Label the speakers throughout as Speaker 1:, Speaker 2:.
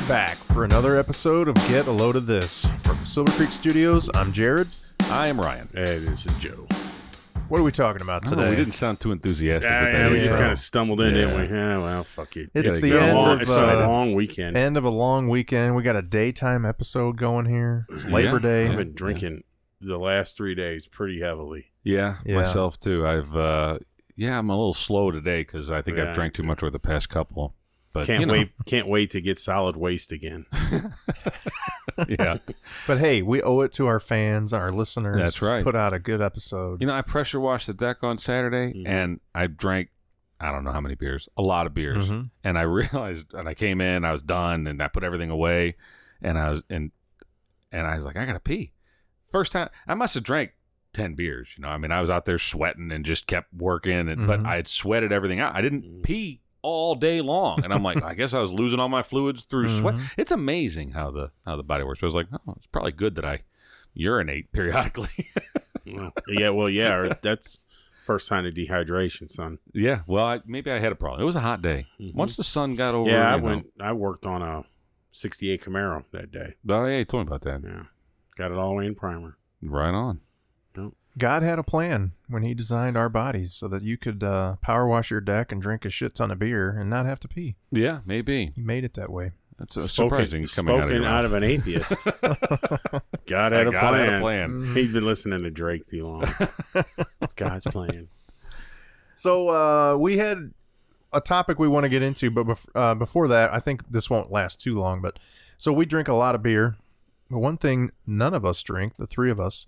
Speaker 1: back for another episode of Get a Load of This. From Silver Creek Studios, I'm Jared.
Speaker 2: I am Ryan.
Speaker 3: And this is Joe.
Speaker 1: What are we talking about today?
Speaker 2: We didn't sound too enthusiastic.
Speaker 3: We just kind of stumbled in, didn't we? Yeah, well, fuck it.
Speaker 1: It's the end of
Speaker 3: it's a long weekend.
Speaker 1: End of a long weekend. We got a daytime episode going here. It's Labor Day.
Speaker 3: I've been drinking the last 3 days pretty heavily.
Speaker 2: Yeah, myself too. I'm a little slow today because I think I've drank too much over the past couple. But can't wait to get solid waste again. Yeah.
Speaker 1: But hey, we owe it to our fans, our listeners.
Speaker 2: That's right.
Speaker 1: To put out a good episode.
Speaker 2: I pressure washed the deck on Saturday, and I drank, I don't know how many beers, a lot of beers. Mm-hmm. And I realized, and I came in, I was done, and I put everything away, and I was like, I gotta pee. First time, I must have drank 10 beers. I was out there sweating and just kept working, but I had sweated everything out. I didn't pee all day long, and I'm like, I guess I was losing all my fluids through sweat. It's amazing how the body works. But I was like, oh, it's probably good that I urinate periodically.
Speaker 3: That's first sign of dehydration, son.
Speaker 2: Yeah, well, maybe I had a problem. It was a hot day. Once the sun got over,
Speaker 3: I worked on a 68 Camaro that day.
Speaker 2: Oh yeah, you told me about that.
Speaker 3: Yeah, got it all the way in primer.
Speaker 2: Right on.
Speaker 1: God had a plan when he designed our bodies so that you could power wash your deck and drink a shit ton of beer and not have to pee.
Speaker 2: Yeah, maybe.
Speaker 1: He made it that way.
Speaker 2: That's surprising coming out of
Speaker 3: an atheist. God had a plan.
Speaker 1: Mm-hmm.
Speaker 3: He's been listening to Drake too long. It's God's plan.
Speaker 1: So we had a topic we want to get into, but before that, I think this won't last too long. But so we drink a lot of beer. But one thing none of us drink, the three of us,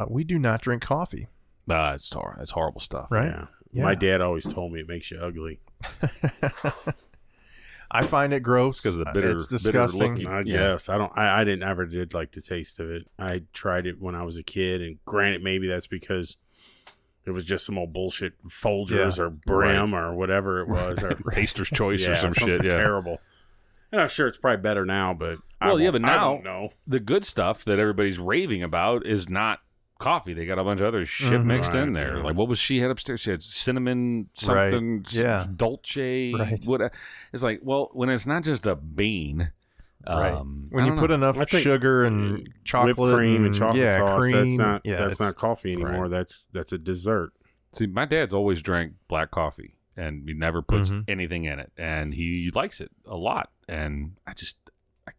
Speaker 1: we do not drink coffee.
Speaker 2: It's horrible stuff.
Speaker 1: Right?
Speaker 3: Yeah. My dad always told me it makes you ugly.
Speaker 1: I find it gross
Speaker 2: because of the bitter.
Speaker 1: It's disgusting.
Speaker 2: Bitter
Speaker 3: I guess I never did like the taste of it. I tried it when I was a kid, and granted, maybe that's because it was just some old bullshit Folgers or Brim or whatever it was, or
Speaker 2: Taster's Choice or some shit. Yeah,
Speaker 3: terrible. And I'm sure it's probably better now, but
Speaker 2: but now
Speaker 3: I don't know.
Speaker 2: The good stuff that everybody's raving about is not coffee. They got a bunch of other shit mixed in there. Like, what was she had upstairs? She had cinnamon something, dolce.
Speaker 1: Right.
Speaker 2: What? It's like, well, when it's not just a bean.
Speaker 1: When you put enough sugar and chocolate,
Speaker 3: whipped cream and chocolate sauce,
Speaker 1: cream,
Speaker 3: that's not coffee anymore. Right. That's a dessert.
Speaker 2: See, my dad's always drank black coffee, and he never puts anything in it, and he likes it a lot. And I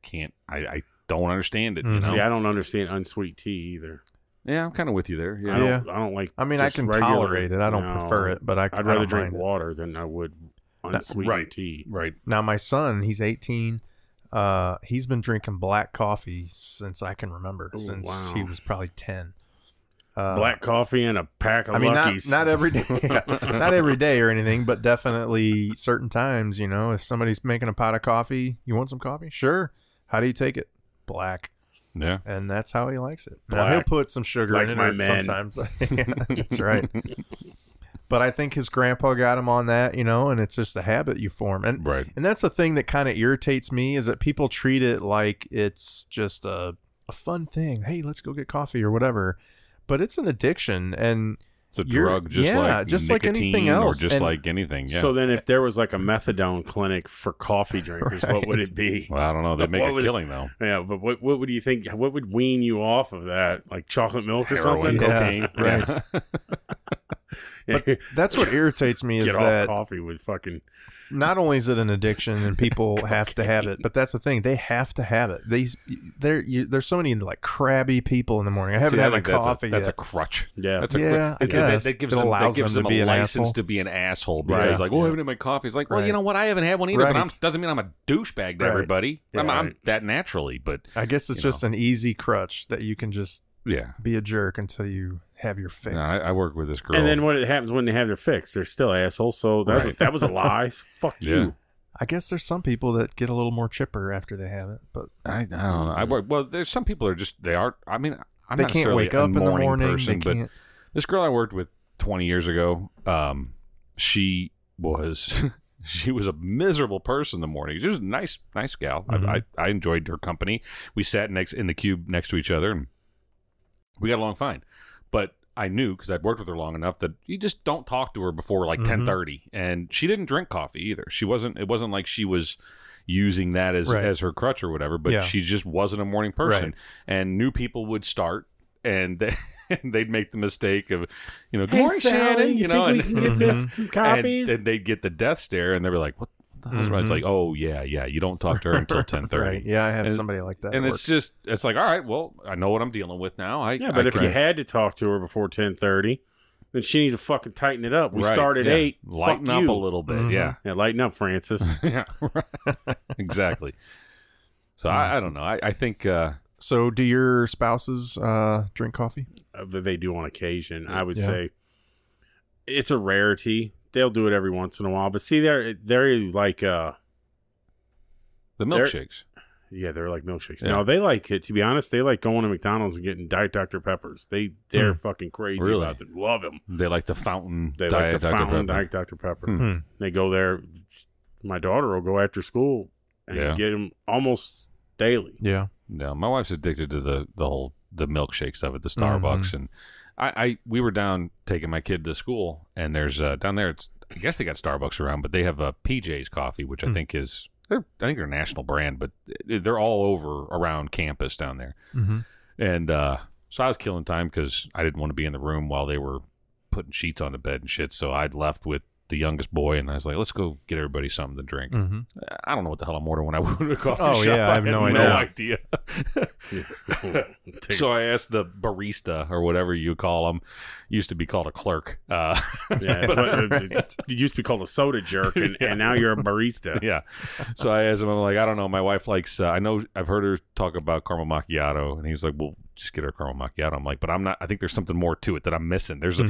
Speaker 2: can't. I don't understand it.
Speaker 3: See, I don't understand unsweet tea either.
Speaker 2: Yeah, I'm kind of with you there. Yeah.
Speaker 3: I don't like.
Speaker 1: I mean, I can tolerate it. I don't prefer it, but I'd
Speaker 3: rather drink water than I would unsweetened tea.
Speaker 2: Right.
Speaker 1: Now, my son, he's 18. He's been drinking black coffee since I can remember. Since he was probably 10.
Speaker 3: Black coffee and a pack of Luckies.
Speaker 1: Not every day, not every day or anything, but definitely certain times. If somebody's making a pot of coffee, you want some coffee? Sure. How do you take it? Black.
Speaker 2: Yeah,
Speaker 1: and that's how he likes it. Now, he'll put some sugar in it sometimes. That's right. But I think his grandpa got him on that, and it's just a habit you form. And that's the thing that kind of irritates me is that people treat it like it's just a fun thing. Hey, let's go get coffee or whatever. But it's an addiction, and
Speaker 2: it's a drug, just like
Speaker 1: anything else,
Speaker 2: or like anything. Yeah.
Speaker 3: So then, if there was like a methadone clinic for coffee drinkers, what would it be?
Speaker 2: Well, I don't know. They'd make a killing though.
Speaker 3: Yeah, but what would you think? What would wean you off of that? Like chocolate milk or
Speaker 2: Heroin,
Speaker 3: something? Cocaine,
Speaker 1: right? But that's what irritates me is that
Speaker 3: coffee with fucking.
Speaker 1: Not only is it an addiction and people have to have it, but that's the thing. They have to have it. There's so many like crabby people in the morning. I haven't had my coffee
Speaker 2: That's
Speaker 1: yet.
Speaker 2: a crutch.
Speaker 3: Yeah.
Speaker 1: I guess.
Speaker 2: That gives them a license to be an asshole. Because like, I haven't had my coffee. It's like, well, you know what? I haven't had one either, but doesn't mean I'm a douchebag to everybody. I'm that naturally, but
Speaker 1: I guess it's just an easy crutch that you can just be a jerk until you have your fix.
Speaker 2: No, I work with this girl.
Speaker 3: And then what happens when they have their fix? They're still assholes. So that was a lie. Fuck you.
Speaker 1: I guess there's some people that get a little more chipper after they have it, but
Speaker 2: I don't know. Well, there's some people that are. I mean, I'm
Speaker 1: they
Speaker 2: not
Speaker 1: can't wake up in the morning.
Speaker 2: Person, but this girl I worked with 20 years ago, she was a miserable person in the morning. She was a nice gal. I enjoyed her company. We sat in the cube next to each other, and we got along fine. But I knew, because I'd worked with her long enough, that you just don't talk to her before like 10:30. And she didn't drink coffee either. It wasn't like she was, using that as her crutch or whatever, but she just wasn't a morning person. And new people would start, and they'd make the mistake of, good morning, Shannon,
Speaker 3: you know, and, get this copies?
Speaker 2: And they'd get the death stare, and they'd be like, what the hell? It's like, oh, yeah, you don't talk to her until 10:30.
Speaker 1: Right. Yeah, I have somebody like that.
Speaker 2: And it's like, all right, well, I know what I'm dealing with now.
Speaker 3: But if you had to talk to her before 10:30, then she needs to fucking tighten it up. We start at 8.
Speaker 2: Lighten up a little bit, Yeah,
Speaker 3: lighten up, Francis.
Speaker 2: Yeah, exactly. So I don't know. I think...
Speaker 1: So do your spouses drink coffee?
Speaker 3: They do on occasion. I would say it's a rarity. They'll do it every once in a while. But see, they're like... the
Speaker 2: milkshakes.
Speaker 3: They're like milkshakes. No, they like it. To be honest, they like going to McDonald's and getting Diet Dr. Peppers. They're fucking crazy about them. Love them.
Speaker 2: They like the fountain.
Speaker 3: They like the fountain Diet Dr. Pepper. They go there. My daughter will go after school and get them almost daily.
Speaker 1: Yeah.
Speaker 2: No, my wife's addicted to the milkshake stuff at the Starbucks, and we were down taking my kid to school, and there's down there. I guess they got Starbucks around, but they have a PJ's coffee, which I think is. I think they're a national brand, but they're all over around campus down there. And so I was killing time because I didn't want to be in the room while they were putting sheets on the bed and shit. So I'd left with the youngest boy, and I was like, let's go get everybody something to drink. I don't know what the hell I'm ordering when I went to a coffee shop.
Speaker 1: I have no
Speaker 2: idea. So I asked the barista, or whatever you call them. Used to be called a clerk.
Speaker 3: It used to be called a soda jerk, and now you're a barista.
Speaker 2: Yeah. So I asked him, I'm like, I don't know. My wife likes, I've heard her talk about caramel macchiato, and he's like, well, just get her caramel macchiato. I'm like, but I'm not. I think there's something more to it that I'm missing. There's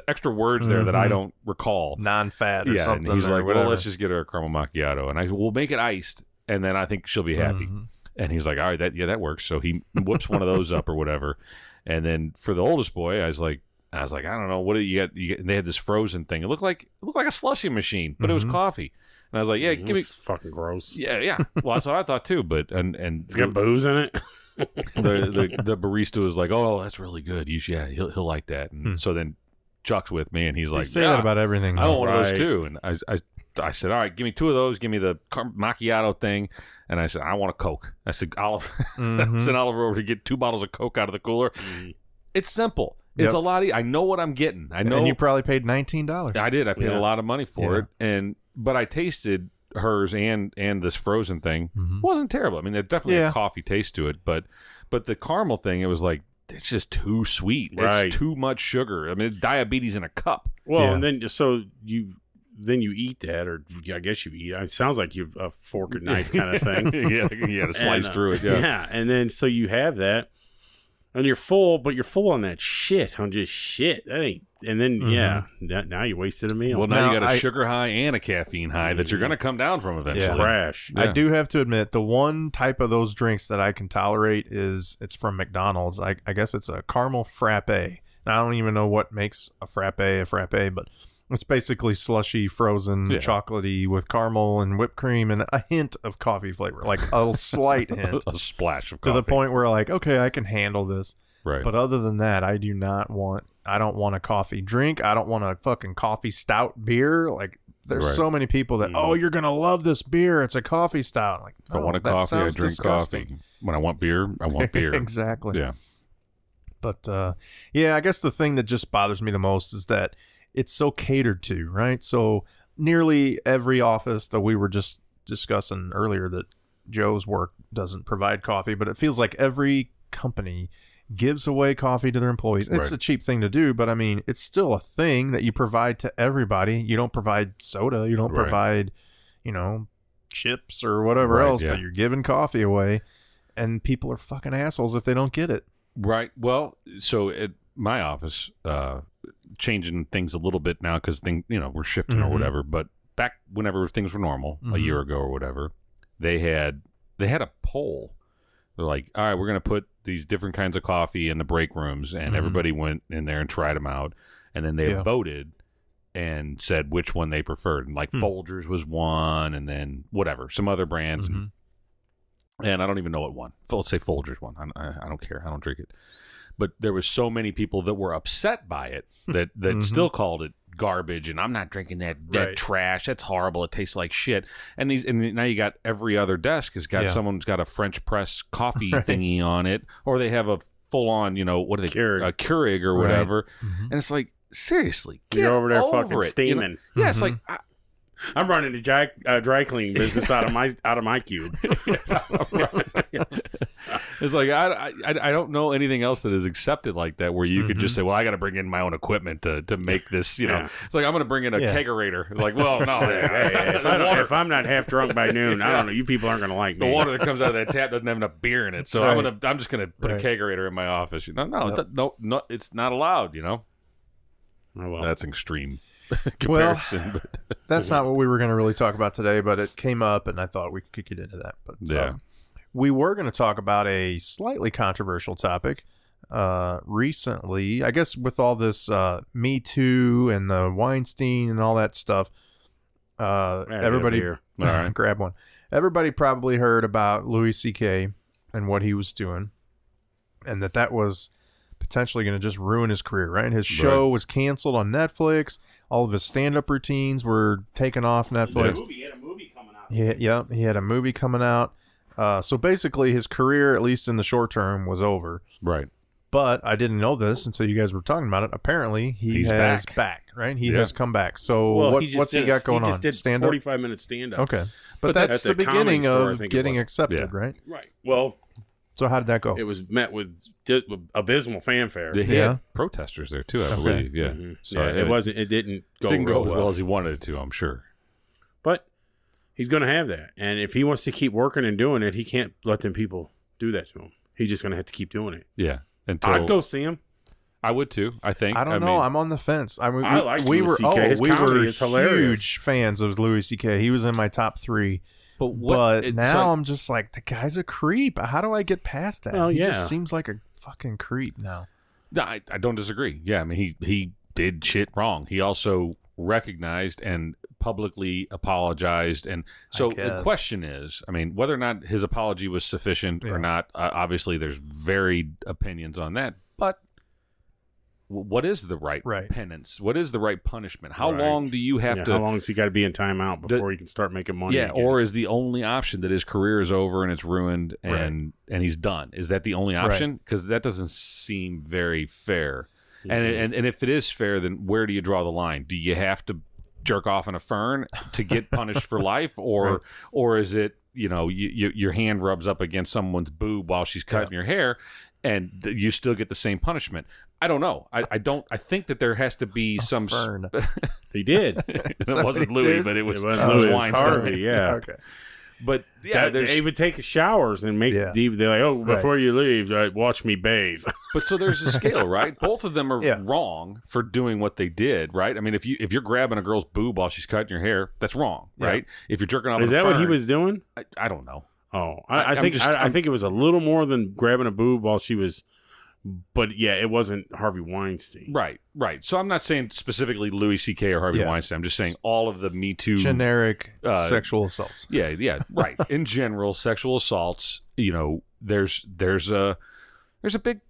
Speaker 2: extra words there that I don't recall.
Speaker 1: Non-fat or something.
Speaker 2: And he's like,
Speaker 1: whatever.
Speaker 2: well, let's just get her a caramel macchiato, and we'll make it iced, and then I think she'll be happy. And he's like, all right, that works. So he whips one of those up or whatever, and then for the oldest boy, I was like, I don't know, what do you get? And they had this frozen thing. It looked like a slushie machine, but it was coffee. And I was like, yeah, give me.
Speaker 3: It's fucking gross.
Speaker 2: Yeah. Well, that's what I thought too. But and
Speaker 3: it's got booze in it.
Speaker 2: the barista was like, "Oh, that's really good. He'll like that." And so then Chuck's with me, and he's like,
Speaker 1: "Say that about everything."
Speaker 2: I want one of those too. And I said, "All right, give me 2 of those. Give me the macchiato thing." And I said, "I want a Coke." I said, "Oliver, send Oliver over to get 2 bottles of Coke out of the cooler." It's simple. It's a lot. I know what I'm getting. I know.
Speaker 1: And you probably paid $19.
Speaker 2: I did. I paid a lot of money for it, but I tasted hers and this frozen thing wasn't terrible. I mean, there's definitely a coffee taste to it, but the caramel thing, it was like, it's just too sweet. It's too much sugar. I mean, diabetes in a cup.
Speaker 3: Well, and then you eat that, or I guess you eat. It sounds like you a fork or knife kind of thing.
Speaker 2: You had to slice through it. Yeah,
Speaker 3: and then so you have that, and you're full, but you're full on that shit, on just shit. That ain't. And then now you wasted a meal.
Speaker 2: Well, now you got a sugar high and a caffeine high that you're going to come down from eventually.
Speaker 1: Yeah.
Speaker 3: Crash.
Speaker 1: I do have to admit, the one type of those drinks that I can tolerate it's from McDonald's. I guess it's a caramel frappe. And I don't even know what makes a frappe, but it's basically slushy, frozen, chocolatey with caramel and whipped cream and a hint of coffee flavor, like a slight hint.
Speaker 2: A splash of coffee.
Speaker 1: To the point where, like, okay, I can handle this.
Speaker 2: Right.
Speaker 1: But other than that, I don't want a coffee drink. I don't want a fucking coffee stout beer. Like, there's so many people that, you're going to love this beer. It's a coffee stout. Like,
Speaker 2: if I want a coffee, I drink coffee. When I want beer, I want beer.
Speaker 1: Exactly.
Speaker 2: Yeah.
Speaker 1: But, I guess the thing that just bothers me the most is that it's so catered to, right? So nearly every office that we were just discussing earlier, that Joe's work doesn't provide coffee, but it feels like every company gives away coffee to their employees. It's a cheap thing to do, but I mean, it's still a thing that you provide to everybody. You don't provide soda. You don't provide, chips or whatever else, but you're giving coffee away, and people are fucking assholes if they don't get it.
Speaker 2: Right. Well, so at my office, changing things a little bit now because we're shifting or whatever, but back whenever things were normal, a year ago or whatever, they had a poll. They're like, all right, we're going to put these different kinds of coffee in the break rooms, and everybody went in there and tried them out, and then they voted and said which one they preferred. And like Folgers was one, and then whatever, some other brands, and I don't even know what one. Let's say Folgers won. I don't care. I don't drink it. But there was so many people that were upset by it that still called it garbage, and I'm not drinking that trash. That's horrible. It tastes like shit. And now you got every other desk has got someone's got a French press coffee thingy on it, or they have a full on, what are they, Keurig or whatever. And it's like, seriously,
Speaker 3: you're over there fucking steaming.
Speaker 2: Yeah, it's like.
Speaker 3: I'm running the dry cleaning business out of my cube.
Speaker 2: It's like I don't know anything else that is accepted like that, where you could just say, well, I got to bring in my own equipment to make this. It's like I'm going to bring in a kegerator. It's like, well, no,
Speaker 3: if I'm not half drunk by noon, I don't know. You people aren't going to like me.
Speaker 2: The water that comes out of that tap doesn't have enough beer in it, so I'm just going to put a kegerator in my office. No, it's not allowed. Oh, well. That's extreme.
Speaker 1: Comparison, but that's not what we were going to really talk about today, but it came up and I thought we could get into that. But we were going to talk about a slightly controversial topic recently, I guess, with all this Me Too and the Weinstein and all that stuff. Everybody grab one. Everybody probably heard about Louis C.K. and what he was doing, and that was potentially going to just ruin his career, right? His show was canceled on Netflix. All of his stand-up routines were taken off Netflix.
Speaker 3: He had a movie coming out.
Speaker 1: He had a movie coming out. So basically his career, at least in the short term, was over.
Speaker 2: Right.
Speaker 1: But I didn't know this until you guys were talking about it. Apparently he's back, right? He has come back. So what's he got going on?
Speaker 3: He just did 45-minute stand-up.
Speaker 1: Okay. But that's the beginning of getting accepted, right?
Speaker 3: Right. Well...
Speaker 1: So how did that go?
Speaker 3: It was met with abysmal fanfare.
Speaker 2: He had protesters there too, I believe. Yeah.
Speaker 3: Mm-hmm. So it didn't go
Speaker 2: as well as he wanted it to, I'm sure.
Speaker 3: But he's going to have that, and if he wants to keep working and doing it, he can't let them people do that to him. He's just going to have to keep doing it.
Speaker 2: Yeah.
Speaker 3: I'd go see him.
Speaker 2: I would too. I think.
Speaker 1: I don't know. I'm on the fence. I mean,
Speaker 3: I like Louis C.K. His comedy is hilarious.
Speaker 1: Huge fans of Louis C.K. He was in my top 3. But now I'm just like, the guy's a creep. How do I get past that? He just seems like a fucking creep now.
Speaker 2: No, I don't disagree. Yeah, I mean, he did shit wrong. He also recognized and publicly apologized. And so the question is, I mean, whether or not his apology was sufficient or not, obviously there's varied opinions on that. But what is the right penance? What is the right punishment? How long do you have to...
Speaker 3: How long has he got to be in timeout before he can start making money again?
Speaker 2: Or is the only option that his career is over and it's ruined and he's done? Is that the only option? Because that doesn't seem very fair. Mm-hmm. And if it is fair, then where do you draw the line? Do you have to jerk off in a fern to get punished for life? Or is it, your hand rubs up against someone's boob while she's cutting your hair and you still get the same punishment? I don't know. I think that there has to be some.
Speaker 1: Fern.
Speaker 3: He did.
Speaker 2: It wasn't Louis, but it was
Speaker 3: Weinstein. Harvey, yeah.
Speaker 1: Okay.
Speaker 3: But they would take showers and make. They're like, before you leave, watch me bathe.
Speaker 2: But so there's a scale, right? Both of them are wrong for doing what they did, right? I mean, if you're grabbing a girl's boob while she's cutting your hair, that's wrong, right? If you're jerking off,
Speaker 3: is that what he was doing?
Speaker 2: I don't know.
Speaker 3: Oh, I think it was a little more than grabbing a boob while she was. But it wasn't Harvey Weinstein.
Speaker 2: Right. So I'm not saying specifically Louis C.K. or Harvey Weinstein. I'm just saying all of the Me Too
Speaker 1: generic sexual assaults.
Speaker 2: Yeah, right. In general, sexual assaults. There's a big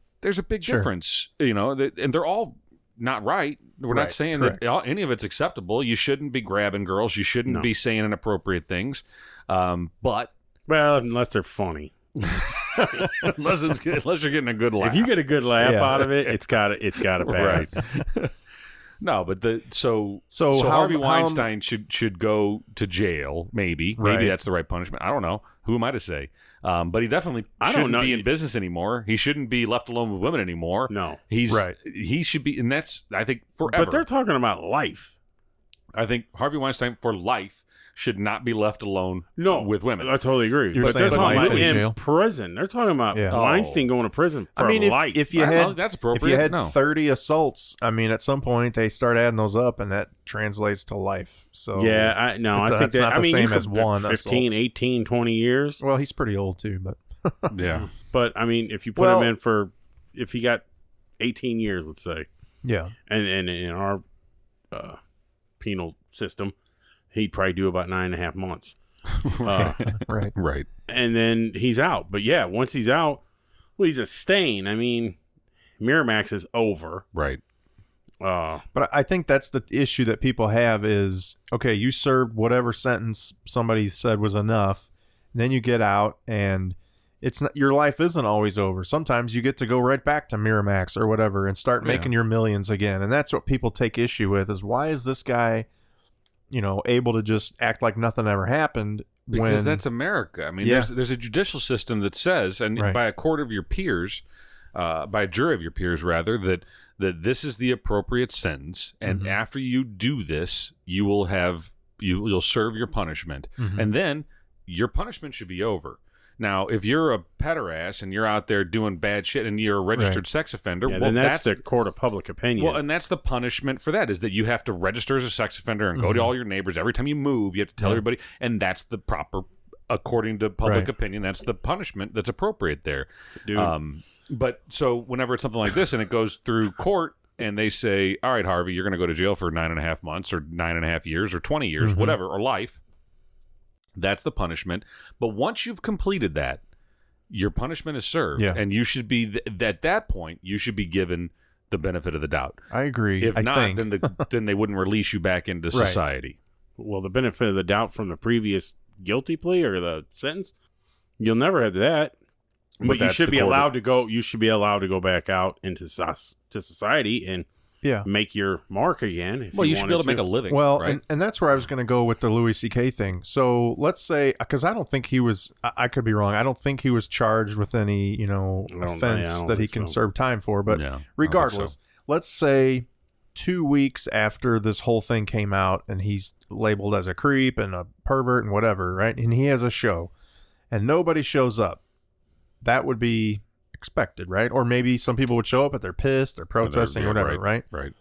Speaker 2: difference. And they're all not right. We're not saying that any of it's acceptable. You shouldn't be grabbing girls. You shouldn't be saying inappropriate things. But
Speaker 3: unless they're funny.
Speaker 2: unless you're getting a good laugh.
Speaker 3: If you get a good laugh out of it, it's got to pass.
Speaker 2: Right. No, but so Harvey Weinstein should go to jail. Maybe that's the right punishment. I don't know. Who am I to say? But he definitely shouldn't be in business anymore. He shouldn't be left alone with women anymore.
Speaker 3: No,
Speaker 2: he should be, and that's, I think, forever.
Speaker 3: But they're talking about life.
Speaker 2: I think Harvey Weinstein for life should not be left alone with women.
Speaker 3: I totally agree.
Speaker 1: But they're talking about
Speaker 3: in prison. They're talking about Weinstein going to prison for life.
Speaker 1: If you had,
Speaker 2: that's appropriate.
Speaker 1: If you had 30 assaults, I mean, at some point they start adding those up, and that translates to life. So
Speaker 3: I think that's
Speaker 1: not the same as one.
Speaker 3: 15, 18, 20 years.
Speaker 1: Well, he's pretty old too, but
Speaker 3: yeah. But I mean, if you put him in if he got 18 years, let's say, and in our penal system, he'd probably do about 9.5 months.
Speaker 1: Right.
Speaker 3: And then he's out. But once he's out, he's a stain. I mean, Miramax is over.
Speaker 2: Right.
Speaker 1: But I think that's the issue that people have is, okay, you served whatever sentence somebody said was enough, and then you get out, and it's not, your life isn't always over. Sometimes you get to go right back to Miramax or whatever and start making your millions again. And that's what people take issue with is, why is this guy, able to just act like nothing ever happened?
Speaker 2: Because that's America. I mean, there's a judicial system that says, and by a court of your peers, by a jury of your peers rather, that this is the appropriate sentence, and after you do this, you will have you'll serve your punishment, and then your punishment should be over. Now, if you're a pederast and you're out there doing bad shit and you're a registered sex offender,
Speaker 3: then that's the court of public opinion.
Speaker 2: Well, and that's the punishment for that, is that you have to register as a sex offender and go to all your neighbors. Every time you move, you have to tell everybody, and that's the proper, according to public opinion, that's the punishment that's appropriate there.
Speaker 3: Dude.
Speaker 2: But so whenever it's something like this and it goes through court and they say, all right, Harvey, you're going to go to jail for 9.5 months or 9.5 years or 20 years, whatever, or life. That's the punishment. But once you've completed that, your punishment is served. Yeah. And you should be, at that point, you should be given the benefit of the doubt.
Speaker 1: I agree.
Speaker 2: If not, then they wouldn't release you back into society.
Speaker 3: Well, the benefit of the doubt from the previous guilty plea or the sentence, you'll never have that. But you should be allowed to go. You should be allowed to go back out into society and make your mark again.
Speaker 2: Well, you should be able to make a living.
Speaker 1: Well, and that's where I was going to go with the Louis C.K. thing. So let's say, because I don't think he was, I could be wrong, I don't think he was charged with any, offense that he can serve time for. But regardless, let's say 2 weeks after this whole thing came out and he's labeled as a creep and a pervert and whatever, right? And he has a show and nobody shows up. That would be expected, right? Or maybe some people would show up, but they're pissed, they're protesting, whatever, right?
Speaker 2: Right.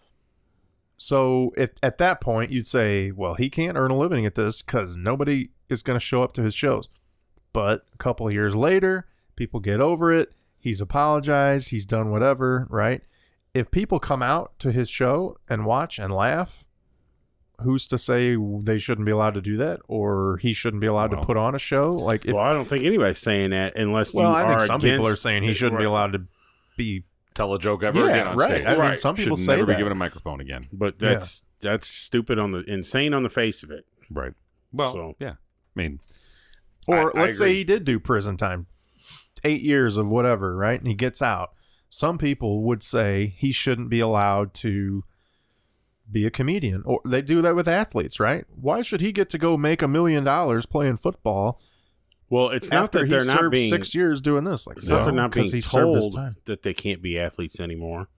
Speaker 1: So at that point, you'd say, well, he can't earn a living at this because nobody is going to show up to his shows. But a couple of years later, people get over it. He's apologized. He's done whatever, right? If people come out to his show and watch and laugh, who's to say they shouldn't be allowed to do that, or he shouldn't be allowed to put on a show? Like,
Speaker 3: I don't think anybody's saying that unless you are.
Speaker 1: I think some people are saying he shouldn't be allowed to
Speaker 2: tell a joke ever again on stage.
Speaker 1: I mean, some people say
Speaker 2: never be given a microphone again.
Speaker 3: But that's stupid insane on the face of it.
Speaker 2: Right. Well, I mean,
Speaker 1: or let's say he did do prison time, 8 years of whatever, right? And he gets out. Some people would say he shouldn't be allowed to be a comedian, or they do that with athletes, right? Why should he get to go make $1 million playing football?
Speaker 3: Well, it's not that they're not being
Speaker 1: 6 years doing this. Like,
Speaker 3: it's not they're not being told that they can't be athletes anymore.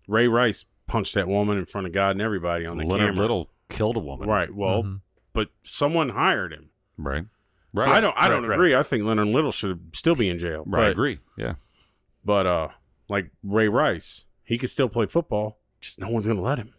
Speaker 3: Ray Rice punched that woman in front of God and everybody on the camera.
Speaker 2: Leonard Little killed a woman,
Speaker 3: right? Well, but someone hired him,
Speaker 2: right?
Speaker 3: I don't agree. I think Leonard Little should still be in jail.
Speaker 2: Right, I agree. Yeah,
Speaker 3: but like Ray Rice, he could still play football. Just no one's going to let him.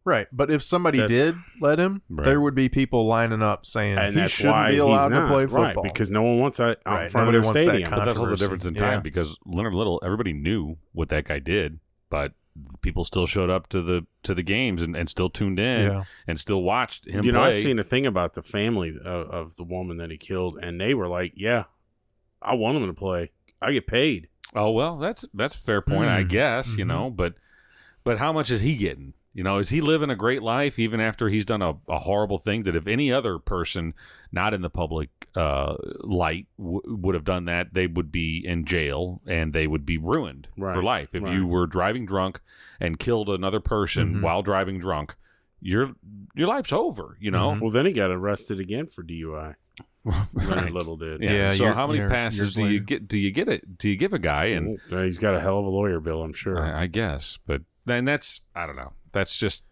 Speaker 1: Right, but if somebody did let him, there would be people lining up saying he shouldn't be allowed to play football.
Speaker 3: Right, because no one wants that out in front of their stadium.
Speaker 2: But that's all the difference in time, because Leonard Little, everybody knew what that guy did, but people still showed up to the games and still tuned in and still watched him play.
Speaker 3: I've seen a thing about the family of the woman that he killed, and they were like, yeah, I want him to play. I get paid.
Speaker 2: Oh, well, that's a fair point, I guess, but how much is he getting? Is he living a great life even after he's done a horrible thing that if any other person not in the public light would have done that, they would be in jail and they would be ruined for life. If you were driving drunk and killed another person while driving drunk, your life's over,
Speaker 3: Well, then he got arrested again for DUI. Little did.
Speaker 2: Yeah. So how many passes do you get? Do you get it? Do you give a guy? And
Speaker 3: he's got a hell of a lawyer bill, I'm sure.
Speaker 2: I guess, but then that's, I don't know. That's just.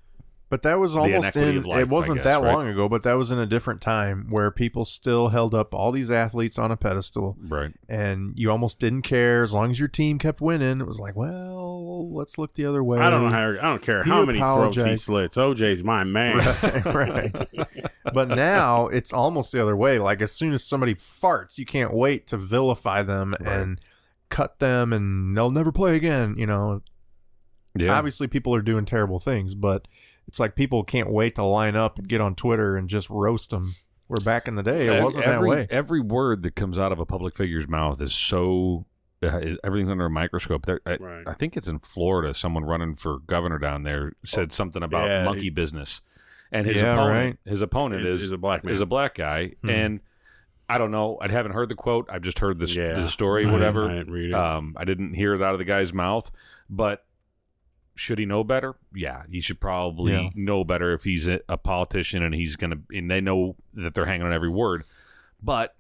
Speaker 1: But that was almost in. Life, it wasn't that long ago, but that was in a different time where people still held up all these athletes on a pedestal,
Speaker 2: right?
Speaker 1: And you almost didn't care as long as your team kept winning. It was like, well, let's look the other way.
Speaker 3: I don't care how many throats he slits. OJ's my man,
Speaker 1: right? But now it's almost the other way. Like as soon as somebody farts, you can't wait to vilify them and cut them, and they'll never play again. Yeah. Obviously, people are doing terrible things, but it's like people can't wait to line up and get on Twitter and just roast them. Where back in the day, it wasn't that way.
Speaker 2: Every word that comes out of a public figure's mouth is so everything's under a microscope. I think it's in Florida. Someone running for governor down there said something about monkey business, and his opponent is a black man. Is a black guy, and I don't know. I haven't heard the quote. I've just heard the story. Whatever.
Speaker 3: I didn't read it.
Speaker 2: I didn't hear it out of the guy's mouth, but. Should he know better? Yeah, he should probably know better if he's a politician and and they know that they're hanging on every word. But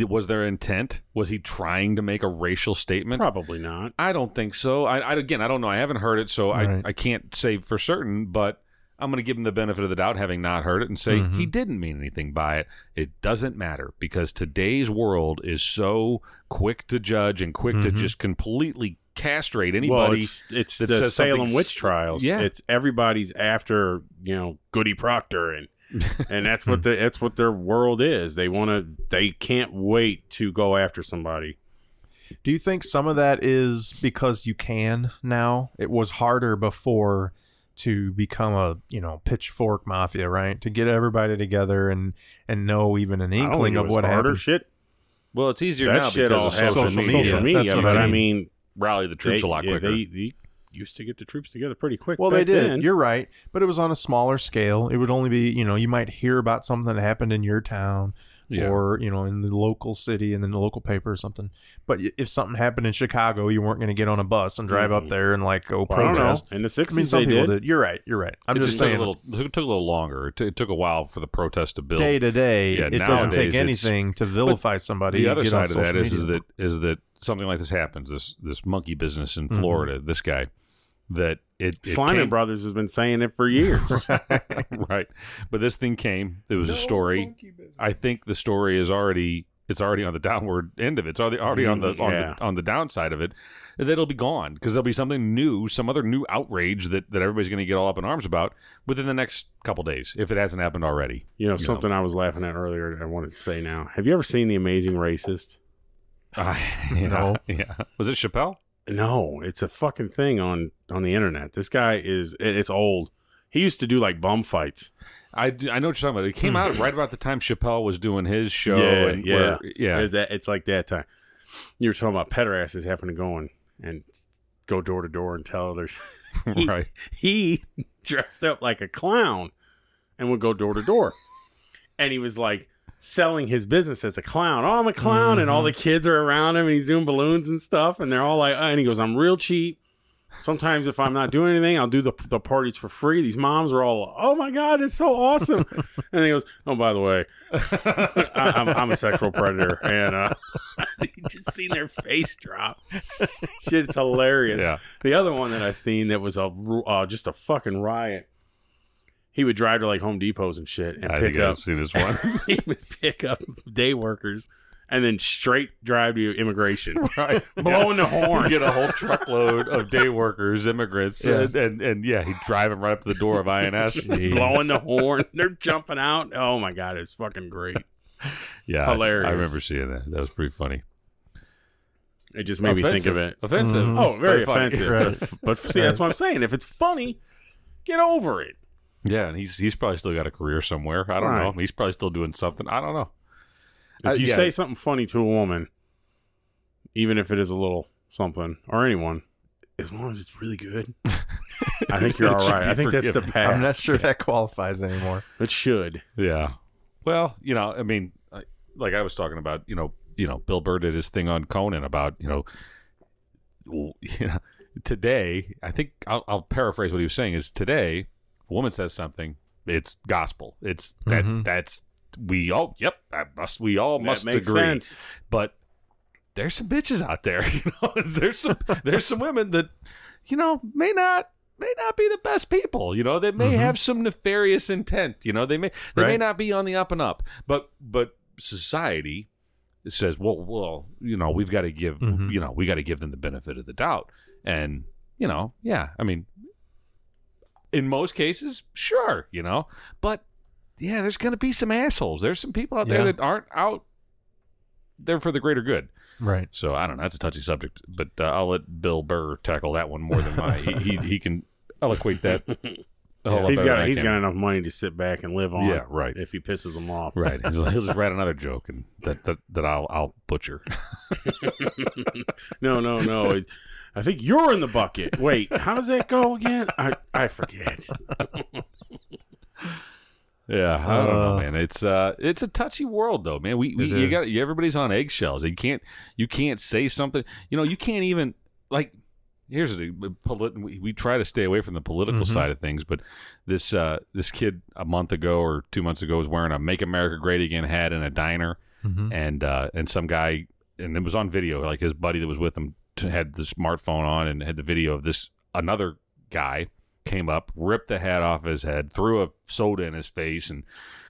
Speaker 2: was there intent? Was he trying to make a racial statement?
Speaker 3: Probably not.
Speaker 2: I don't think so. Again, I don't know. I haven't heard it, so I can't say for certain, but I'm going to give him the benefit of the doubt, having not heard it, and say he didn't mean anything by it. It doesn't matter, because today's world is so quick to judge and quick to just completely castrate anybody.
Speaker 3: Well, it's the Salem witch trials.
Speaker 2: Yeah,
Speaker 3: it's everybody's after Goody Proctor, and that's what that's what their world is. They can't wait to go after somebody.
Speaker 1: Do you think some of that is because you can now? It was harder before to become a pitchfork mafia, right? To get everybody together and know even an inkling of what happened.
Speaker 3: Shit.
Speaker 2: Well, it's easier now because of social media.
Speaker 3: That's what I mean.
Speaker 2: Rally the troops a lot quicker.
Speaker 3: They used to get the troops together pretty quick.
Speaker 1: Well, they did. Then. You're right. But it was on a smaller scale. It would only be, you might hear about something that happened in your town or, in the local city and then the local paper or something. But if something happened in Chicago, you weren't going to get on a bus and drive up there and go protest.
Speaker 3: In the 60s,
Speaker 1: some people did. You're right. I'm just saying.
Speaker 2: It took a little longer. It took a while for the protest to build.
Speaker 1: Day to day, it doesn't take anything to vilify somebody.
Speaker 2: The other side of that is that something like this happens, this monkey business in Florida, this guy, that
Speaker 3: Sliman Brothers has been saying it for years.
Speaker 2: Right. But this thing came, it was a story. I think the story is already on the downward end of it. It's already on the downside of it. And it'll be gone because there'll be something new, some other new outrage that everybody's going to get all up in arms about within the next couple days, if it hasn't happened already.
Speaker 3: Something I was laughing at earlier I wanted to say now. Have you ever seen The Amazing Racist?
Speaker 2: No. Yeah. Was it Chappelle?
Speaker 3: No, it's a fucking thing on the internet. This guy it's old. He used to do bum fights.
Speaker 2: I know what you're talking about. It came out right about the time Chappelle was doing his show.
Speaker 3: It's like that time. You were talking about pederasses having to go and go door to door and tell others.
Speaker 2: Right.
Speaker 3: He dressed up like a clown and would go door to door. And he was selling his business as a clown. Oh, I'm a clown, and all the kids are around him, and he's doing balloons and stuff, and they're all and he goes, I'm real cheap. Sometimes if I'm not doing anything, I'll do the parties for free. These moms are all, oh my God, it's so awesome. And he goes, oh, by the way, I'm a sexual predator. And you just seen their face drop. Shit, it's hilarious.
Speaker 2: Yeah.
Speaker 3: The other one that I've seen that was just a fucking riot. He would drive to Home Depots and shit and pick up.
Speaker 2: I've seen this one.
Speaker 3: He would pick up day workers and then straight drive to immigration,
Speaker 2: right?
Speaker 3: Blowing the horn.
Speaker 2: You get a whole truckload of day workers, immigrants, and he'd drive them right up to the door of INS,
Speaker 3: blowing the horn. They're jumping out. Oh my God, it's fucking great.
Speaker 2: Yeah,
Speaker 3: hilarious.
Speaker 2: I remember seeing that. That was pretty funny.
Speaker 3: It just made me think of it.
Speaker 2: Offensive.
Speaker 3: Mm-hmm. Oh, very offensive. Right. But see, that's what I'm saying. If it's funny, get over it.
Speaker 2: Yeah, and he's probably still got a career somewhere. I don't know. He's probably still doing something. I don't know.
Speaker 3: If you say something funny to a woman, even if it is a little something, or anyone, as long as it's really good, I think you're all right. I think that's the pass.
Speaker 1: I'm not sure that qualifies anymore.
Speaker 3: It should.
Speaker 2: Yeah. Well, I mean, like I was talking about, Bill Burr did his thing on Conan about, today, I think I'll paraphrase what he was saying is today, a woman says something, it's gospel. It's that's we all must agree.
Speaker 3: Sense.
Speaker 2: But there's some bitches out there, there's some women that may not be the best people. They may have some nefarious intent. They may not be on the up and up. But society says, well, we've got to give we got to give them the benefit of the doubt. And I mean, in most cases, sure, but yeah, there's going to be some assholes. There's some people out there that aren't out there for the greater good.
Speaker 1: Right.
Speaker 2: So I don't know. That's a touchy subject, but I'll let Bill Burr tackle that one more than he can eloquate that
Speaker 3: He's got enough money to sit back and live on.
Speaker 2: Yeah, right.
Speaker 3: If he pisses him off,
Speaker 2: right? He'll just write another joke and that I'll butcher.
Speaker 3: No. I think you're in the bucket. Wait, how does that go again? I forget.
Speaker 2: Yeah, I don't know, man. It's a touchy world, though, man. Everybody's on eggshells. You can't say something. You can't even like. Here's we try to stay away from the political side of things, but this kid a month ago or 2 months ago was wearing a "Make America Great Again" hat in a diner, and some guy, and it was on video. Like his buddy that was with him had the smartphone on and had the video of this. Another guy came up, ripped the hat off his head, threw a soda in his face, and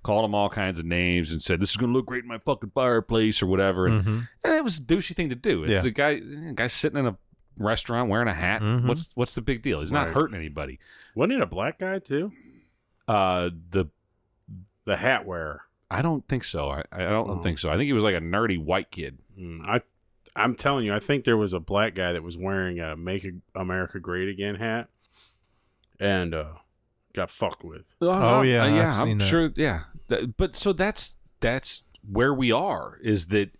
Speaker 2: called him all kinds of names and said, "This is going to look great in my fucking fireplace" or whatever. And it was a douchey thing to do. It's the guy sitting in a restaurant wearing a hat. What's the big deal? He's not hurting anybody.
Speaker 3: Wasn't it a black guy too? The hat wearer.
Speaker 2: I don't think so. I don't think so. I think he was like a nerdy white kid.
Speaker 3: I'm telling you, I think there was a black guy that was wearing a "Make America Great Again" hat and got fucked with.
Speaker 1: I've seen that.
Speaker 2: Sure. Yeah, but so that's where we are. Is that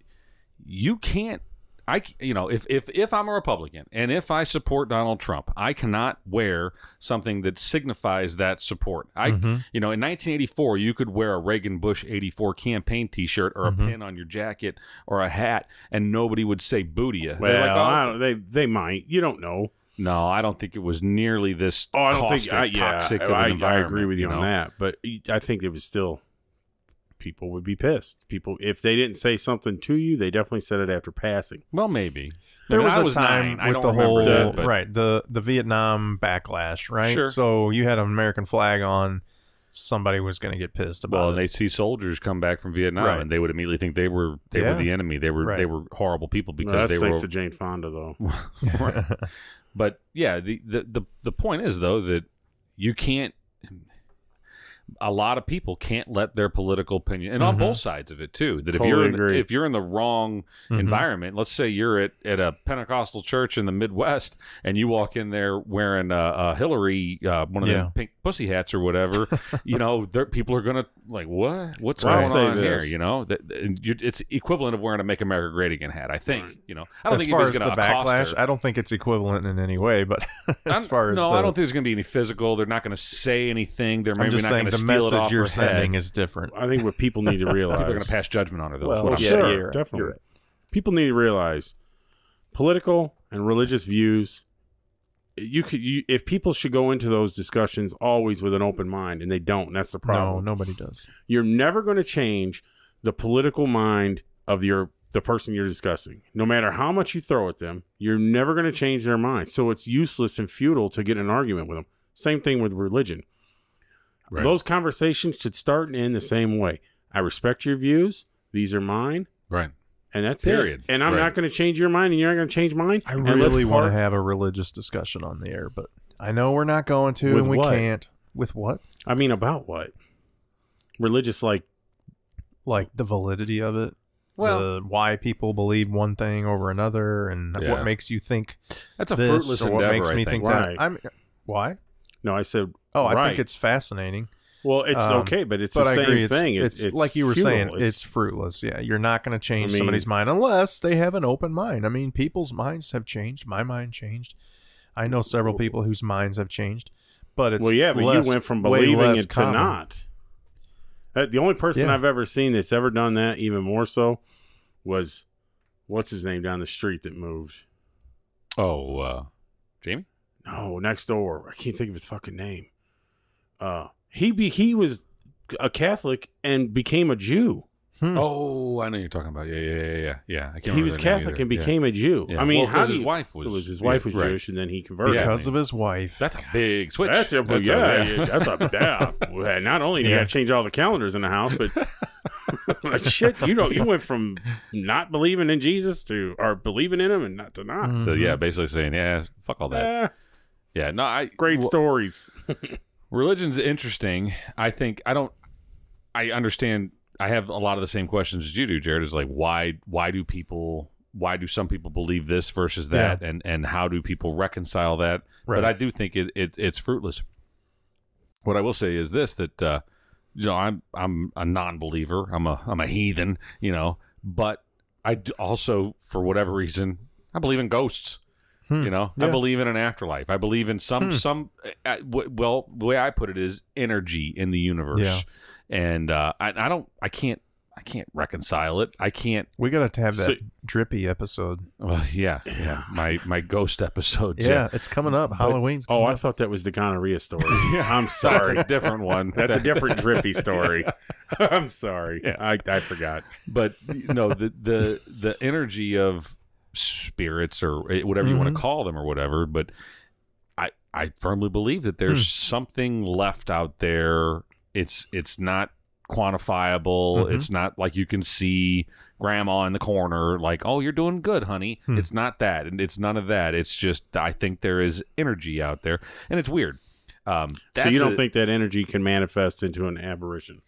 Speaker 2: you can't. If I'm a Republican and if I support Donald Trump, I cannot wear something that signifies that support. In 1984, you could wear a Reagan Bush 84 campaign T-shirt or a pin on your jacket or a hat, and nobody would say "boo" to you.
Speaker 3: Well, they might. You don't know.
Speaker 2: No, I don't think it was nearly this.
Speaker 3: I don't
Speaker 2: caustic,
Speaker 3: think.
Speaker 2: toxic of an environment.
Speaker 3: I agree with you on that, but I think it was still. People would be pissed. If they didn't say something to you, they definitely said it after passing.
Speaker 2: Well, maybe.
Speaker 1: There was a time with the whole the Vietnam backlash, right?
Speaker 2: Sure.
Speaker 1: So you had an American flag on, somebody was going to get pissed about it.
Speaker 2: Well, they see soldiers come back from Vietnam, and they would immediately think they were the enemy. They were horrible people because they were.
Speaker 3: Thanks to Jane Fonda, though.
Speaker 2: Right. But yeah, the point is though that you can't. A lot of people can't let their political opinion, and on both sides of it too. That if you're in the wrong environment, let's say you're at a Pentecostal church in the Midwest, and you walk in there wearing a Hillary one of them pink pussy hats or whatever, people are gonna like, what's going on here? It's equivalent of wearing a "Make America Great Again" hat. I think. I don't
Speaker 1: as
Speaker 2: think
Speaker 1: far
Speaker 2: as
Speaker 1: the backlash, I don't think it's equivalent in any way. But I don't
Speaker 2: think there's going to be any physical. They're not going to say anything. They're maybe not going to.
Speaker 1: The message you're sending is different.
Speaker 3: I think what people need to realize.
Speaker 2: People are going to pass judgment on her, though.
Speaker 3: Well, definitely. Right. People need to realize political and religious views. If people should go into those discussions always with an open mind, and they don't, and that's the problem.
Speaker 1: No, nobody does.
Speaker 3: You're never going to change the political mind of the person you're discussing. No matter how much you throw at them, you're never going to change their mind. So it's useless and futile to get in an argument with them. Same thing with religion. Right. Those conversations should start and end the same way. I respect your views. These are mine.
Speaker 2: Right.
Speaker 3: And that's it. And I'm not going to change your mind, and you're not going to change mine.
Speaker 1: I really want to have a religious discussion on the air, but I know we're not going to, and we can't. With what?
Speaker 3: I mean, about what? Religious, like
Speaker 1: the validity of it. Well, why people believe one thing over another, and what makes you think
Speaker 2: that's a fruitless endeavor. What makes me think
Speaker 1: that? Why?
Speaker 3: No, I said.
Speaker 1: I think it's fascinating.
Speaker 3: Well, it's okay, but it's the same thing.
Speaker 1: It's like you were saying, it's fruitless. Yeah, you're not going to change somebody's mind unless they have an open mind. I mean, people's minds have changed. My mind changed. I know several people whose minds have changed, but it's
Speaker 3: but you went from believing it to not. The only person I've ever seen that's ever done that, even more so, was what's his name down the street that moved.
Speaker 2: Jamie?
Speaker 3: No, next door. I can't think of his fucking name. He was a Catholic and became a Jew.
Speaker 2: Oh, I know you're talking about. Yeah. I can't.
Speaker 3: He was Catholic and became a Jew.
Speaker 2: Yeah.
Speaker 3: I mean,
Speaker 2: his wife was
Speaker 3: Jewish, and then he converted
Speaker 1: because of his wife.
Speaker 2: That's a big switch.
Speaker 3: That's a not only did you got to change all the calendars in the house, but shit, you went from not believing in Jesus or believing in him and not to not.
Speaker 2: Mm-hmm. So basically saying, fuck all that.
Speaker 3: Great stories.
Speaker 2: Religion's interesting. I understand. I have a lot of the same questions as you do, Jared. Is like, why do some people believe this versus that, and how do people reconcile that? Right. But I do think it's fruitless. What I will say is this: that I'm a non-believer. I'm a heathen. But I also, for whatever reason, I believe in ghosts. I believe in an afterlife. I believe in some well, the way I put it is energy in the universe.
Speaker 1: Yeah.
Speaker 2: And I can't reconcile it. I can't.
Speaker 1: We got to have that drippy episode.
Speaker 2: Well, yeah. My ghost episode.
Speaker 1: Yeah, it's coming up. Halloween's coming
Speaker 3: I
Speaker 1: up.
Speaker 3: thought that was the gonorrhea story. I'm sorry.
Speaker 2: That's a different one.
Speaker 3: That's a different drippy story. I'm sorry. Yeah. I forgot.
Speaker 2: But the energy of spirits or whatever you want to call them or whatever, but I firmly believe that there's something left out there. It's not quantifiable. It's not like you can see grandma in the corner like, oh, you're doing good, honey. It's not that, and it's none of that. It's just I think there is energy out there, and it's weird.
Speaker 3: So you don't think that energy can manifest into an aberration?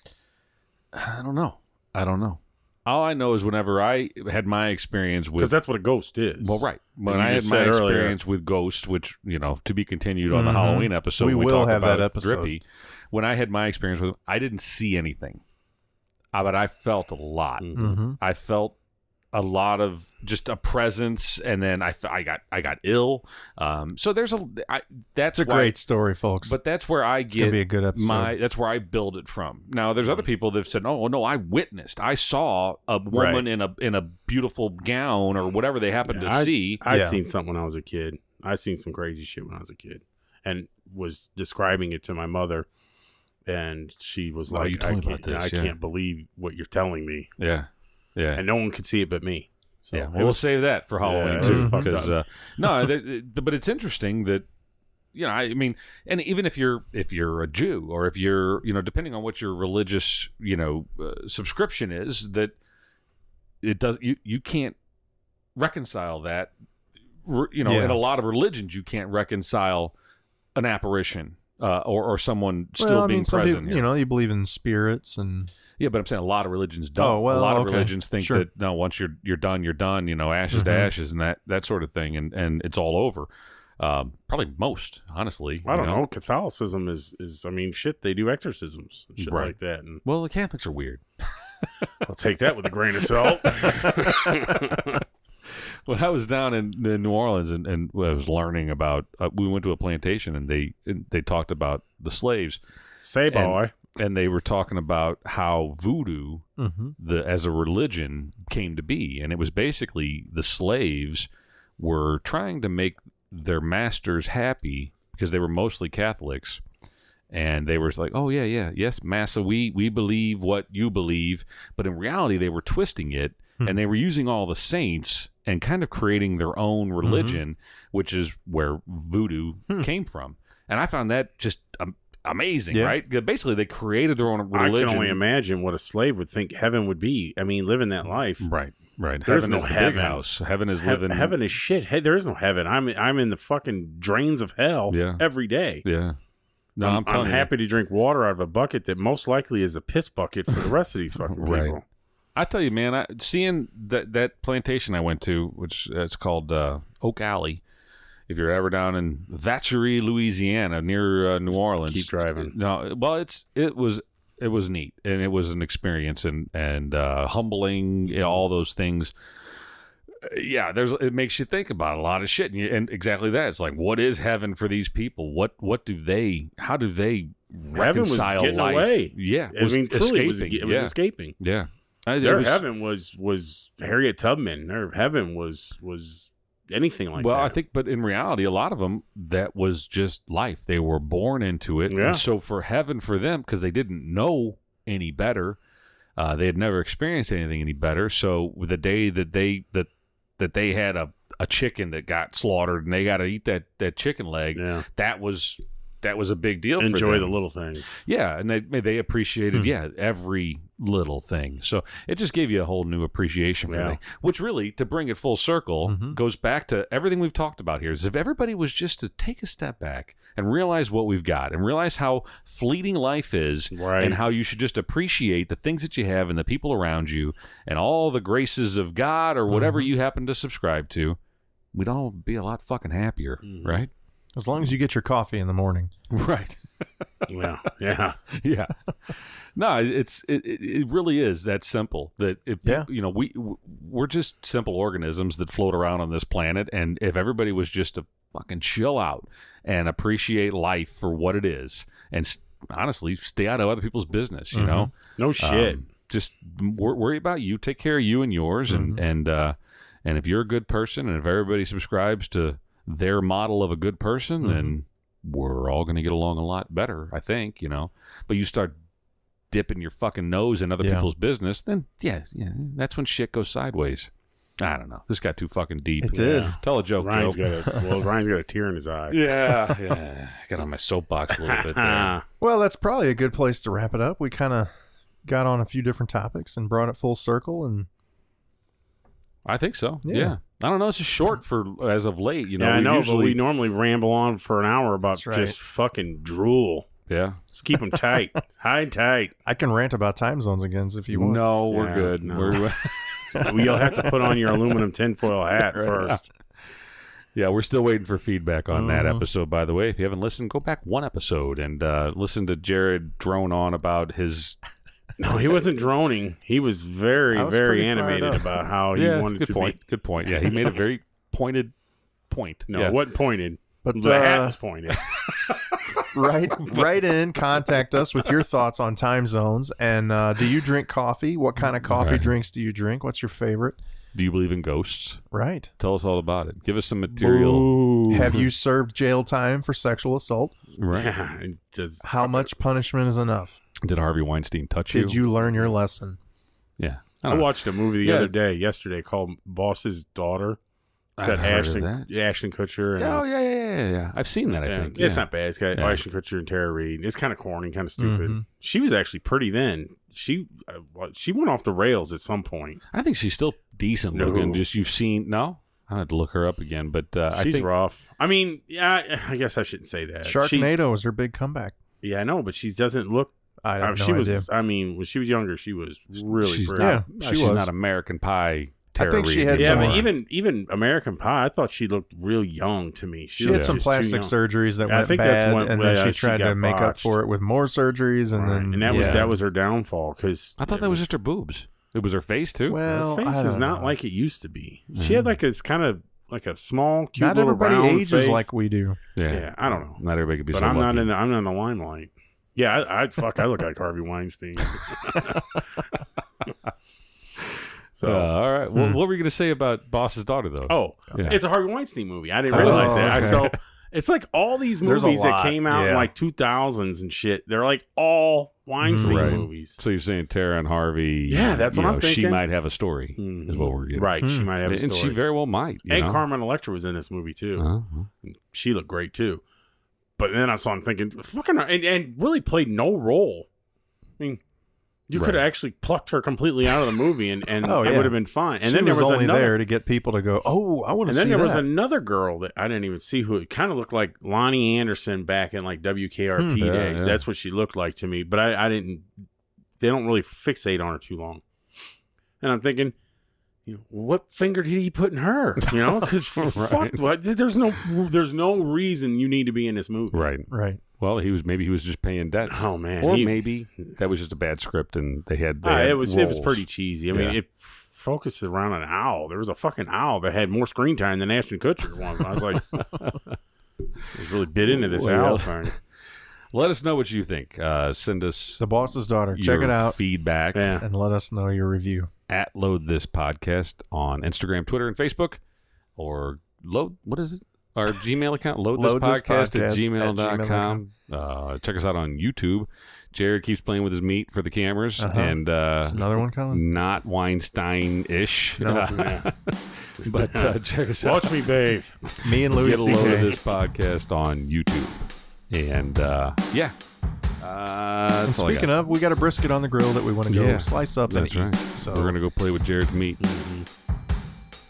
Speaker 2: I don't know. All I know is whenever I had my experience with...
Speaker 3: Because that's what a ghost is.
Speaker 2: Well, right. When I had my experience with ghosts, which, to be continued on the Halloween episode, we will have that episode. Drippy, when I had my experience with them, I didn't see anything. But I felt a lot. I felt a lot of just a presence, and then I got ill. So there's that's
Speaker 1: a great story, folks.
Speaker 2: But that's where it's gonna be a good episode. That's where I build it from. Now there's other people that've said, "Oh no, I saw a woman in a beautiful gown or whatever they happened to see."
Speaker 3: I've seen something when I was a kid. I seen some crazy shit when I was a kid, and was describing it to my mother, and she was like,
Speaker 2: "You told me about this.
Speaker 3: I can't believe what you're telling me."
Speaker 2: Yeah. Yeah,
Speaker 3: and no one could see it but me.
Speaker 2: So yeah, we'll save that for Halloween too. Because but it's interesting that I mean, and even if you're a Jew or if you're depending on what your religious subscription is, that it does you can't reconcile that. In a lot of religions, you can't reconcile an apparition or someone still being present.
Speaker 1: People, you believe in spirits and.
Speaker 2: Yeah, but I'm saying a lot of religions don't. A lot of religions think that no, once you're done, you're done. Ashes to ashes and that sort of thing, and it's all over. Probably most, honestly.
Speaker 3: I don't know. Catholicism is I mean, shit. They do exorcisms and shit like that. And
Speaker 2: well, the Catholics are weird.
Speaker 3: I'll take that with a grain of salt.
Speaker 2: When I was down in New Orleans and I was learning about, we went to a plantation and they talked about the slaves.
Speaker 3: Say, boy.
Speaker 2: And they were talking about how voodoo, as a religion, came to be. And it was basically the slaves were trying to make their masters happy because they were mostly Catholics. And they were like, oh, yes, massa, we believe what you believe. But in reality, they were twisting it. And they were using all the saints and kind of creating their own religion, which is where voodoo came from. And I found that just amazing, right? Basically, they created their own religion.
Speaker 3: I can only imagine what a slave would think heaven would be. I mean, living that life.
Speaker 2: Right.
Speaker 3: There's
Speaker 2: heaven
Speaker 3: no
Speaker 2: is the
Speaker 3: heaven.
Speaker 2: Big house. Heaven is living.
Speaker 3: Heaven is shit. Hey, there is no heaven. I'm in the fucking drains of hell every day.
Speaker 2: Yeah. No, I'm
Speaker 3: happy to drink water out of a bucket that most likely is a piss bucket for the rest of these fucking people.
Speaker 2: I tell you, man, seeing that plantation I went to, which it's called Oak Alley. If you're ever down in Vacherie, Louisiana, near New Orleans,
Speaker 3: keep driving.
Speaker 2: No, well, it was neat, and it was an experience and humbling, all those things. Yeah, it makes you think about a lot of shit, and exactly that. It's like, what is heaven for these people? How do they reconcile
Speaker 3: heaven was
Speaker 2: life?
Speaker 3: Away.
Speaker 2: Yeah,
Speaker 3: I mean, truly, it was escaping.
Speaker 2: Yeah,
Speaker 3: heaven was Harriet Tubman. Their heaven was anything like that.
Speaker 2: Well, I think, but in reality, a lot of them, that was just life. They were born into it. Yeah. And so for heaven for them, because they didn't know any better, they had never experienced anything any better. So the day that they had a chicken that got slaughtered and they got to eat that chicken leg, that was a big deal.
Speaker 3: Enjoy
Speaker 2: for them.
Speaker 3: The little things.
Speaker 2: Yeah, and they appreciated every little thing. So it just gave you a whole new appreciation for everything. Which really, to bring it full circle, goes back to everything we've talked about here. Is if everybody was just to take a step back and realize what we've got and realize how fleeting life is, and how you should just appreciate the things that you have and the people around you and all the graces of God or whatever you happen to subscribe to, we'd all be a lot fucking happier, right?
Speaker 1: As long as you get your coffee in the morning.
Speaker 2: Right.
Speaker 3: Yeah.
Speaker 2: No, it really is that simple. That if we're just simple organisms that float around on this planet, and if everybody was just to fucking chill out and appreciate life for what it is, and honestly stay out of other people's business, you know.
Speaker 3: No shit.
Speaker 2: Just worry about you. Take care of you and yours, and if you're a good person, and if everybody subscribes to their model of a good person, then we're all going to get along a lot better, I think, you know. But you start dipping your fucking nose in other people's business, then that's when shit goes sideways. I don't know. This got too fucking deep.
Speaker 1: It did.
Speaker 2: Tell a joke,
Speaker 3: Ryan's
Speaker 2: Joe.
Speaker 3: Ryan's got a tear in his eye.
Speaker 2: Yeah. Got on my soapbox a little bit there.
Speaker 1: Well, that's probably a good place to wrap it up. We kind of got on a few different topics and brought it full circle, and
Speaker 2: I think so. Yeah. I don't know. It's just short for as of late. You know.
Speaker 3: Yeah, I know, but we normally ramble on for an hour about just fucking drool.
Speaker 2: Yeah.
Speaker 3: Let's keep them tight. High and tight.
Speaker 1: I can rant about time zones again if you want.
Speaker 2: No, we're good. No.
Speaker 3: You'll have to put on your aluminum tinfoil hat first.
Speaker 2: Yeah, we're still waiting for feedback on that episode, by the way. If you haven't listened, go back one episode and listen to Jared drone on about his...
Speaker 3: No, he wasn't droning. He was very animated about how he wanted to be.
Speaker 2: Good point. Yeah, he made a very pointed point.
Speaker 3: No, it wasn't pointed.
Speaker 1: But
Speaker 3: the hat was pointed.
Speaker 1: Write in, contact us with your thoughts on time zones. And do you drink coffee? What kind of coffee drinks do you drink? What's your favorite?
Speaker 2: Do you believe in ghosts?
Speaker 1: Right.
Speaker 2: Tell us all about it. Give us some material.
Speaker 3: Ooh.
Speaker 1: Have you served jail time for sexual assault?
Speaker 2: Right.
Speaker 3: Yeah,
Speaker 1: how much punishment is enough?
Speaker 2: Did Harvey Weinstein touch you?
Speaker 1: Did you learn your lesson?
Speaker 2: Yeah.
Speaker 3: I watched a movie yesterday called Boss's Daughter. Got Ashton Kutcher. And,
Speaker 2: yeah. I've seen that, I think.
Speaker 3: It's not bad. It's got Ashton Kutcher and Tara Reid. It's kind of corny, kind of stupid. She was actually pretty then. She went off the rails at some point.
Speaker 2: I think she's still decent looking. Just you've seen... No? I had to look her up again, but
Speaker 3: she's rough. I mean, yeah, I guess I shouldn't say that.
Speaker 1: Sharknado was her big comeback.
Speaker 3: Yeah, I know, but she doesn't look...
Speaker 1: I have no idea.
Speaker 3: I mean, when she was younger, she was really pretty.
Speaker 1: Yeah,
Speaker 2: she's not American Pie.
Speaker 1: I think she had
Speaker 3: but even American Pie, I thought she looked real young to me.
Speaker 1: She had some plastic surgeries that went bad, and then she tried to make up for it with more surgeries, and then
Speaker 3: that was her downfall. Because
Speaker 2: I thought that was just her boobs. It was her face too.
Speaker 3: Well, her face is not like it used to be. She had like this kind of like a small, cute
Speaker 1: not
Speaker 3: little
Speaker 1: everybody
Speaker 3: round
Speaker 1: ages
Speaker 3: face.
Speaker 1: like we do.
Speaker 3: Yeah, I don't know.
Speaker 2: Not everybody could be.
Speaker 3: But
Speaker 2: so
Speaker 3: I'm
Speaker 2: lucky.
Speaker 3: not in the limelight. Yeah, I look like Harvey Weinstein.
Speaker 2: So, all right. Well, what were you going to say about Boss's Daughter, though?
Speaker 3: Oh, it's a Harvey Weinstein movie. I didn't realize that.
Speaker 1: Okay.
Speaker 3: So it's like all these movies that came out in like 2000s and shit. They're like all Weinstein movies.
Speaker 2: So you're saying Tara and Harvey?
Speaker 3: Yeah, that's what I'm thinking.
Speaker 2: She might have a story. Is what we're getting.
Speaker 3: Right, she might have a story,
Speaker 2: and she very well might.
Speaker 3: And Carmen Electra was in this movie too. She looked great too. But then I'm thinking, fucking, and really played no role. I mean, you could have actually plucked her completely out of the movie, and it would have been fine. And
Speaker 1: she
Speaker 3: then there was
Speaker 1: only
Speaker 3: another,
Speaker 1: there to get people to go, oh, I want to see that.
Speaker 3: And then there was another girl that I didn't even see, who it kind of looked like Lonnie Anderson back in like WKRP days. Yeah. That's what she looked like to me. But I didn't. They don't really fixate on her too long. And I'm thinking, what finger did he put in her? Because fuck, there's no reason you need to be in this movie.
Speaker 1: Right.
Speaker 2: Well, maybe he was just paying debts.
Speaker 3: Oh man,
Speaker 2: or maybe that was just a bad script, and they had
Speaker 3: it was pretty cheesy. I mean, it focused around an owl. There was a fucking owl that had more screen time than Ashton Kutcher once. I was like, I was really bit into this owl thing.
Speaker 2: Let us know what you think. Send us
Speaker 1: The Boss's Daughter. Check it out.
Speaker 2: Feedback,
Speaker 1: and let us know your review
Speaker 2: at Load This Podcast on Instagram, Twitter, and Facebook, or what is it? Our Gmail account, loadthispodcast@gmail.com. Check us out on YouTube. Jared keeps playing with his meat for the cameras, and
Speaker 1: that's another one, Colin.
Speaker 2: Not Weinstein-ish.
Speaker 1: No.
Speaker 2: But check us
Speaker 3: out. Watch me bathe.
Speaker 1: Me and Louis
Speaker 2: Get a load of this podcast on YouTube. And
Speaker 1: and speaking of, we got a brisket on the grill that we want to go slice up and eat.
Speaker 2: Right.
Speaker 1: So
Speaker 2: we're gonna go play with Jared's meat.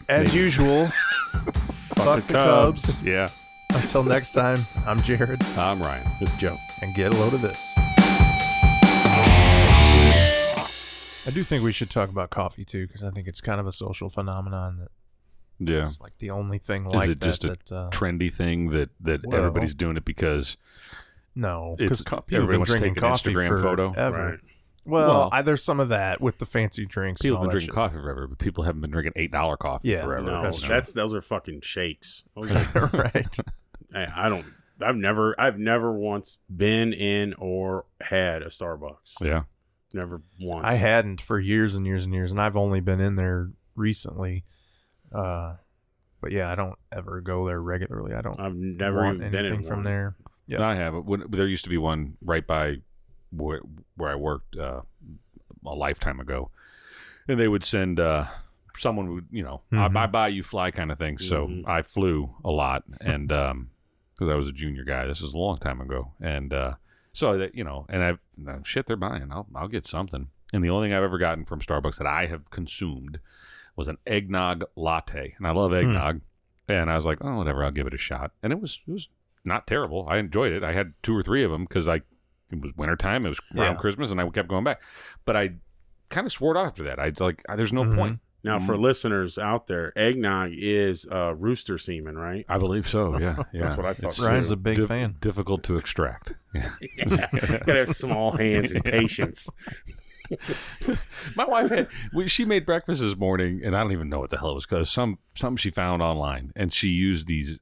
Speaker 1: As usual, fuck the Cubs.
Speaker 2: Yeah.
Speaker 1: Until next time, I'm Jared.
Speaker 2: I'm Ryan. This is Joe.
Speaker 1: And get a load of this. I do think we should talk about coffee too, because I think it's kind of a social phenomenon that
Speaker 2: Yeah,
Speaker 1: it's like the only thing like that. Is it
Speaker 2: just a trendy thing that everybody's doing it because?
Speaker 1: No, because
Speaker 2: everybody wants to take an Instagram photo.
Speaker 1: Right. Well, there's some of that with the fancy drinks.
Speaker 2: People have been drinking coffee forever, but people haven't been drinking $8 coffee forever.
Speaker 3: No, those are fucking shakes.
Speaker 1: Right.
Speaker 3: I've never once been in or had a Starbucks.
Speaker 2: Yeah.
Speaker 3: Never once.
Speaker 1: I hadn't for years and years and years, and I've only been in there recently. But yeah, I don't ever go there regularly. I've
Speaker 3: never
Speaker 1: want
Speaker 3: been
Speaker 1: anything from there.
Speaker 2: Yeah, I have. There used to be one right by where I worked a lifetime ago, and they would send someone would I buy you fly kind of thing. So I flew a lot, and because I was a junior guy, this was a long time ago, and so that and shit, they're buying. I'll get something. And the only thing I've ever gotten from Starbucks that I have consumed was an eggnog latte, and I love eggnog. And I was like, oh, whatever, I'll give it a shot, and it was not terrible. I enjoyed it. I had 2 or 3 of them because it was wintertime. It was around Christmas, and I kept going back. But I kind of swore after that. I was like, there's no point.
Speaker 3: Now, for listeners out there, eggnog is rooster semen, right?
Speaker 2: I believe so, yeah.
Speaker 3: That's what I thought.
Speaker 1: Ryan's a big fan.
Speaker 2: Difficult to extract. Yeah.
Speaker 3: Gotta have small hands and patience.
Speaker 2: My wife she made breakfast this morning, and I don't even know what the hell it was, because something she found online, and she used these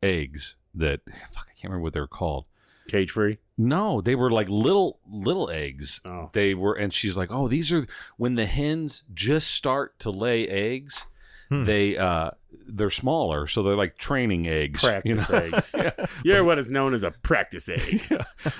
Speaker 2: eggs that I can't remember what they were called.
Speaker 3: Cage free?
Speaker 2: No, they were like little eggs.
Speaker 3: Oh.
Speaker 2: They were, and she's like, "Oh, these are when the hens just start to lay eggs. They're smaller, so they're like training eggs,
Speaker 3: practice eggs. You're what is known as a practice egg."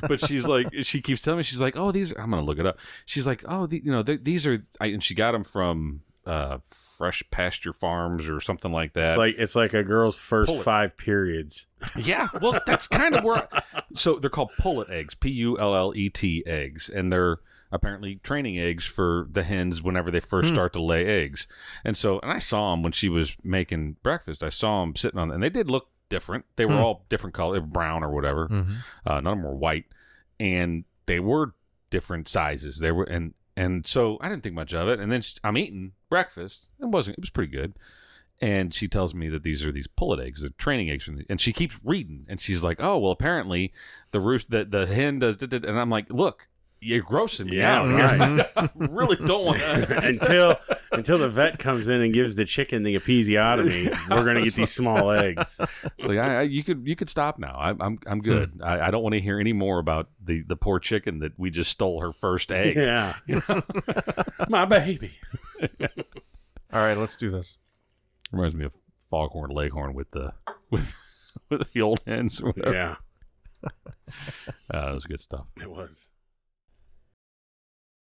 Speaker 2: But she's like, she keeps telling me, she's like, "Oh, these." I'm gonna look it up. She's like, "Oh, these are," and she got them from Fresh Pasture Farms or something like that.
Speaker 3: It's like a girl's first 5 periods.
Speaker 2: Yeah, well, that's kind of where. So they're called pullet eggs, Pullet eggs, and they're apparently training eggs for the hens whenever they first start to lay eggs. And I saw them when she was making breakfast. I saw them sitting on, and they did look different. They were all different color, brown or whatever. None of them were white, and they were different sizes. They were and so I didn't think much of it. And then I'm eating breakfast. It was pretty good. And she tells me that these are these pullet eggs, the training eggs. And she keeps reading. And she's like, oh, well, apparently the hen does. And I'm like, look, you're grossing me out.
Speaker 3: Right.
Speaker 2: I really don't want
Speaker 3: to. Until the vet comes in and gives the chicken the episiotomy, we're going to get these small eggs.
Speaker 2: Like you could stop now. I'm good. I don't want to hear any more about the poor chicken that we just stole her first egg.
Speaker 3: Yeah. My baby.
Speaker 1: All right, let's do this.
Speaker 2: Reminds me of Foghorn Leghorn with the old hens or whatever.
Speaker 3: Yeah.
Speaker 2: That was good stuff.
Speaker 3: It was.